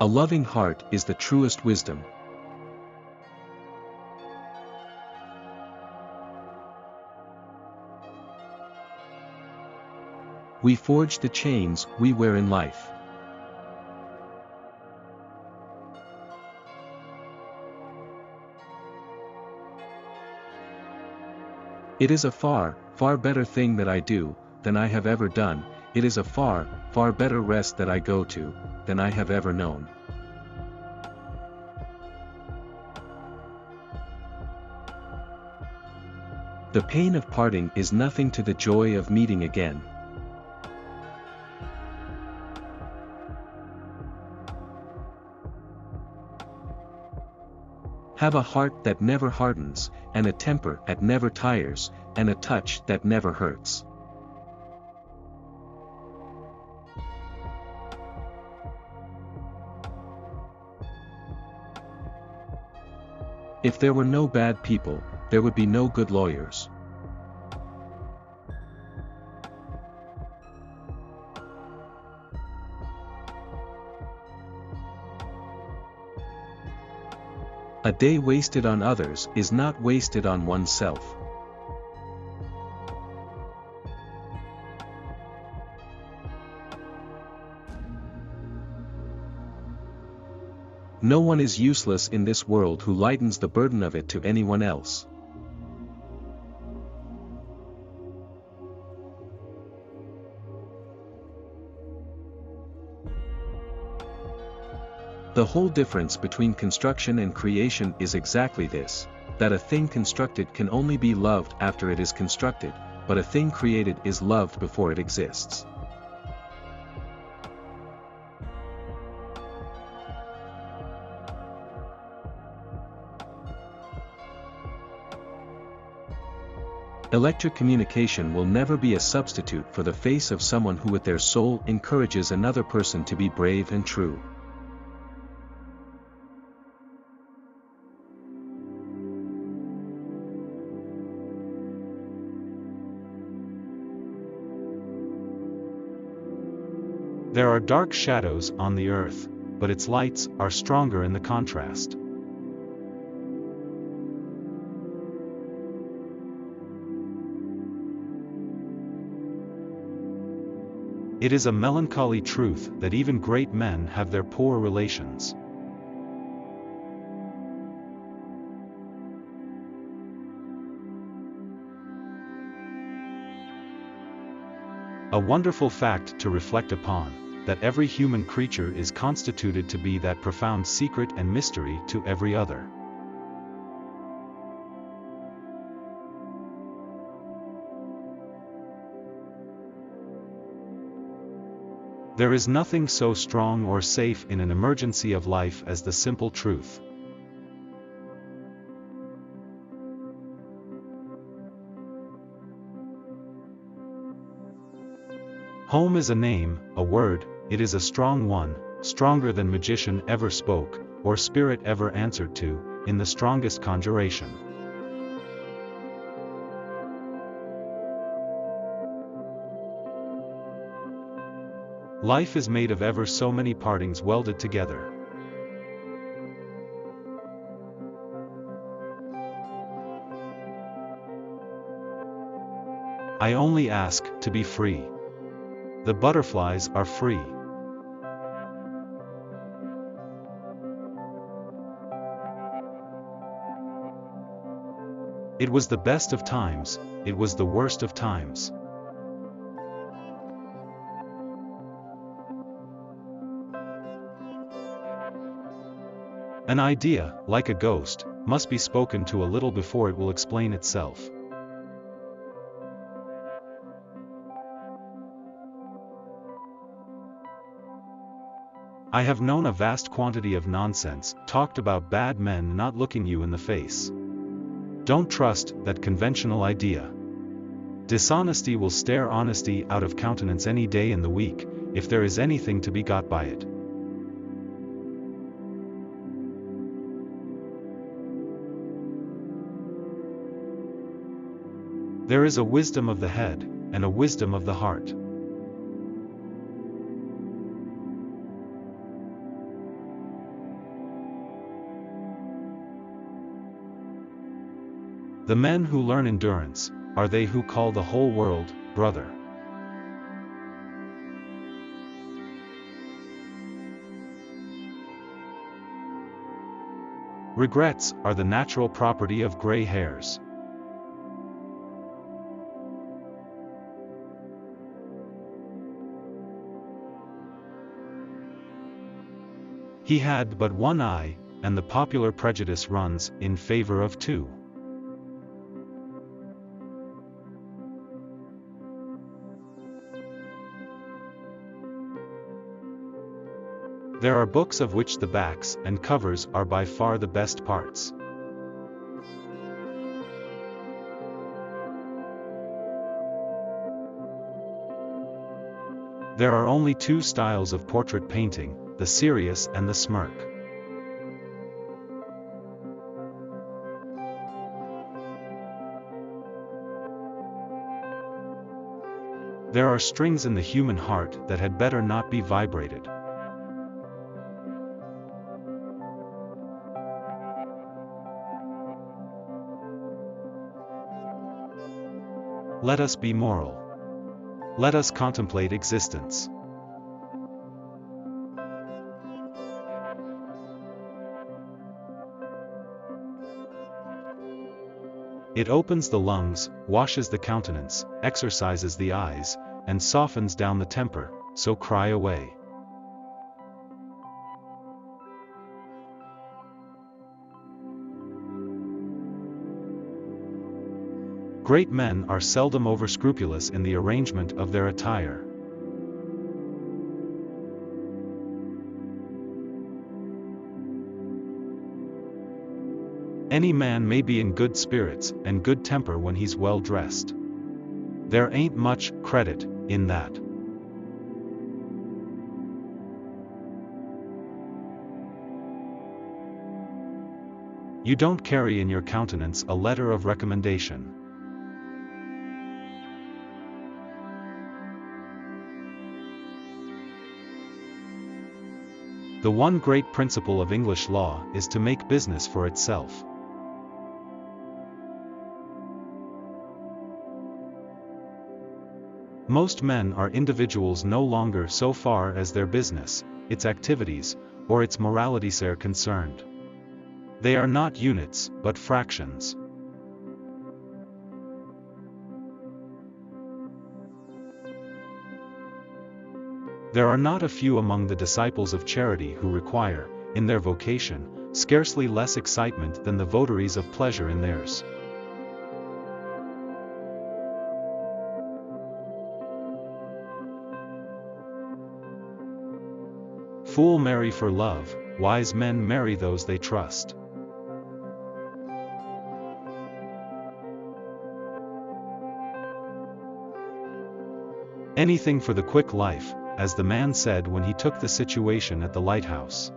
A loving heart is the truest wisdom. We forge the chains we wear in life. It is a far, far better thing that I do, than I have ever done. It is a far, far better rest that I go to, than I have ever known. The pain of parting is nothing to the joy of meeting again. Have a heart that never hardens, and a temper that never tires, and a touch that never hurts. If there were no bad people, there would be no good lawyers. A day wasted on others is not wasted on oneself. No one is useless in this world who lightens the burden of it to anyone else. The whole difference between construction and creation is exactly this, that a thing constructed can only be loved after it is constructed, but a thing created is loved before it exists. Electric communication will never be a substitute for the face of someone who with their soul encourages another person to be brave and true. There are dark shadows on the earth, but its lights are stronger in the contrast. It is a melancholy truth that even great men have their poor relations. A wonderful fact to reflect upon, that every human creature is constituted to be that profound secret and mystery to every other. There is nothing so strong or safe in an emergency of life as the simple truth. Home is a name, a word, it is a strong one, stronger than magician ever spoke, or spirit ever answered to, in the strongest conjuration. Life is made of ever so many partings welded together. I only ask to be free. The butterflies are free. It was the best of times, it was the worst of times. An idea, like a ghost, must be spoken to a little before it will explain itself. I have known a vast quantity of nonsense talked about bad men not looking you in the face. Don't trust that conventional idea. Dishonesty will stare honesty out of countenance any day in the week, if there is anything to be got by it. There is a wisdom of the head, and a wisdom of the heart. The men who learn endurance are they who call the whole world brother. Regrets are the natural property of gray hairs. He had but one eye, and the popular prejudice runs in favor of two. There are books of which the backs and covers are by far the best parts. There are only two styles of portrait painting, the serious and the smirk. There are strings in the human heart that had better not be vibrated. Let us be moral. Let us contemplate existence. It opens the lungs, washes the countenance, exercises the eyes, and softens down the temper, so cry away. Great men are seldom over-scrupulous in the arrangement of their attire. Any man may be in good spirits and good temper when he's well dressed. There ain't much credit in that. You don't carry in your countenance a letter of recommendation. The one great principle of English law is to make business for itself. Most men are individuals no longer so far as their business, its activities, or its moralities are concerned. They are not units, but fractions. There are not a few among the disciples of charity who require, in their vocation, scarcely less excitement than the votaries of pleasure in theirs. Fool marry for love, wise men marry those they trust. Anything for the quick life, as the man said when he took the situation at the lighthouse.